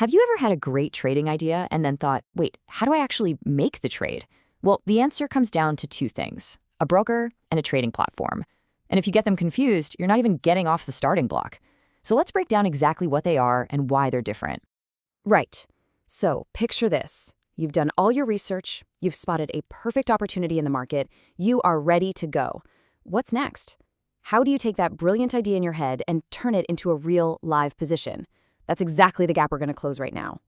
Have you ever had a great trading idea and then thought, wait, how do I actually make the trade? Well, the answer comes down to two things, a broker and a trading platform. And if you get them confused, you're not even getting off the starting block. So let's break down exactly what they are and why they're different. Right. So picture this. You've done all your research, you've spotted a perfect opportunity in the market, you are ready to go. What's next? How do you take that brilliant idea in your head and turn it into a real, live position? That's exactly the gap we're going to close right now.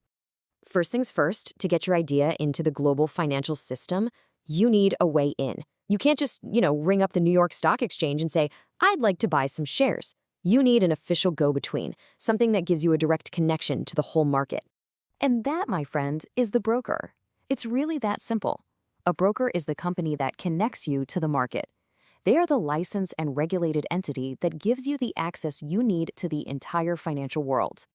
First things first, to get your idea into the global financial system, you need a way in. You can't just, ring up the New York Stock Exchange and say, I'd like to buy some shares. You need an official go-between, something that gives you a direct connection to the whole market. And that, my friend, is the broker. It's really that simple. A broker is the company that connects you to the market. They are the licensed and regulated entity that gives you the access you need to the entire financial world.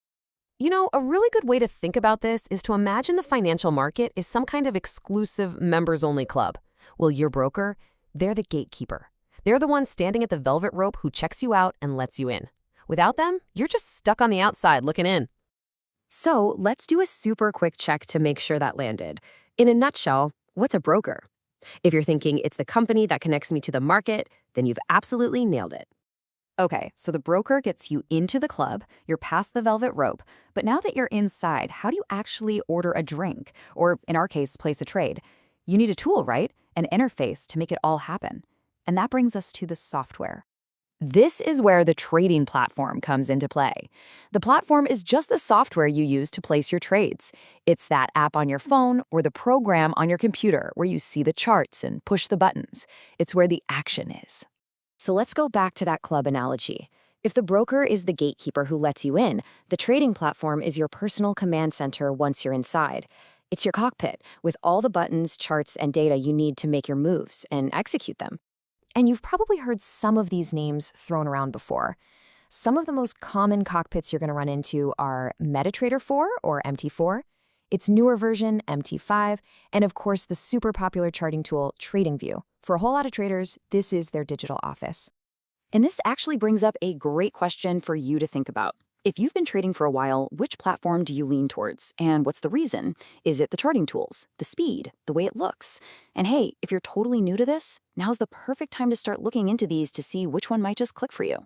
A really good way to think about this is to imagine the financial market is some kind of exclusive members-only club. Well, your broker, they're the gatekeeper. They're the one standing at the velvet rope who checks you out and lets you in. Without them, you're just stuck on the outside looking in. So let's do a super quick check to make sure that landed. In a nutshell, what's a broker? If you're thinking it's the company that connects me to the market, then you've absolutely nailed it. Okay, so the broker gets you into the club, you're past the velvet rope, but now that you're inside, how do you actually order a drink? Or, in our case, place a trade? You need a tool, right? An interface to make it all happen. And that brings us to the software. This is where the trading platform comes into play. The platform is just the software you use to place your trades. It's that app on your phone or the program on your computer where you see the charts and push the buttons. It's where the action is. So let's go back to that club analogy. If the broker is the gatekeeper who lets you in, the trading platform is your personal command center once you're inside. It's your cockpit with all the buttons, charts, and data you need to make your moves and execute them. And you've probably heard some of these names thrown around before. Some of the most common cockpits you're going to run into are MetaTrader 4 or MT4, its newer version, MT5, and of course the super popular charting tool, TradingView. For a whole lot of traders, this is their digital office. And this actually brings up a great question for you to think about. If you've been trading for a while, which platform do you lean towards? And what's the reason? Is it the charting tools, the speed, the way it looks? And hey, if you're totally new to this, now's the perfect time to start looking into these to see which one might just click for you.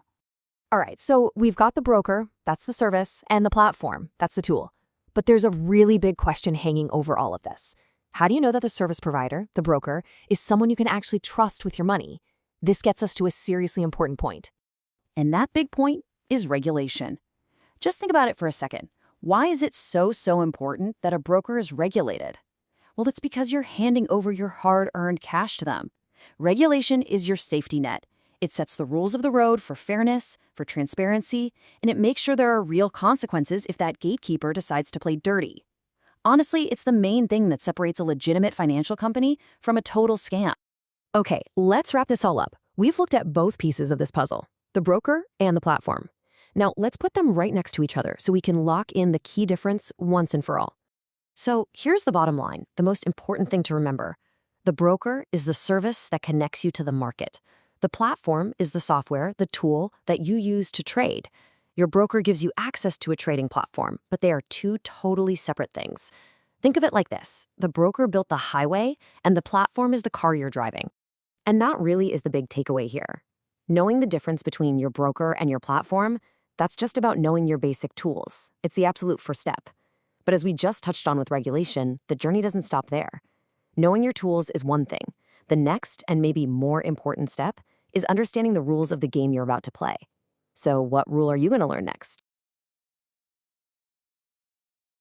All right, so we've got the broker, that's the service, and the platform, that's the tool. But there's a really big question hanging over all of this. How do you know that the service provider, the broker, is someone you can actually trust with your money? This gets us to a seriously important point. And that big point is regulation. Just think about it for a second. Why is it so important that a broker is regulated? Well, it's because you're handing over your hard-earned cash to them. Regulation is your safety net. It sets the rules of the road for fairness, for transparency, and it makes sure there are real consequences if that gatekeeper decides to play dirty. Honestly, it's the main thing that separates a legitimate financial company from a total scam. Okay, let's wrap this all up. We've looked at both pieces of this puzzle, the broker and the platform. Now, let's put them right next to each other so we can lock in the key difference once and for all. So here's the bottom line, the most important thing to remember. The broker is the service that connects you to the market. The platform is the software, the tool that you use to trade. Your broker gives you access to a trading platform, but they are two totally separate things. Think of it like this. The broker built the highway, and the platform is the car you're driving. And that really is the big takeaway here. Knowing the difference between your broker and your platform, that's just about knowing your basic tools. It's the absolute first step. But as we just touched on with regulation, the journey doesn't stop there. Knowing your tools is one thing. The next, and maybe more important step, is understanding the rules of the game you're about to play. So what rule are you going to learn next?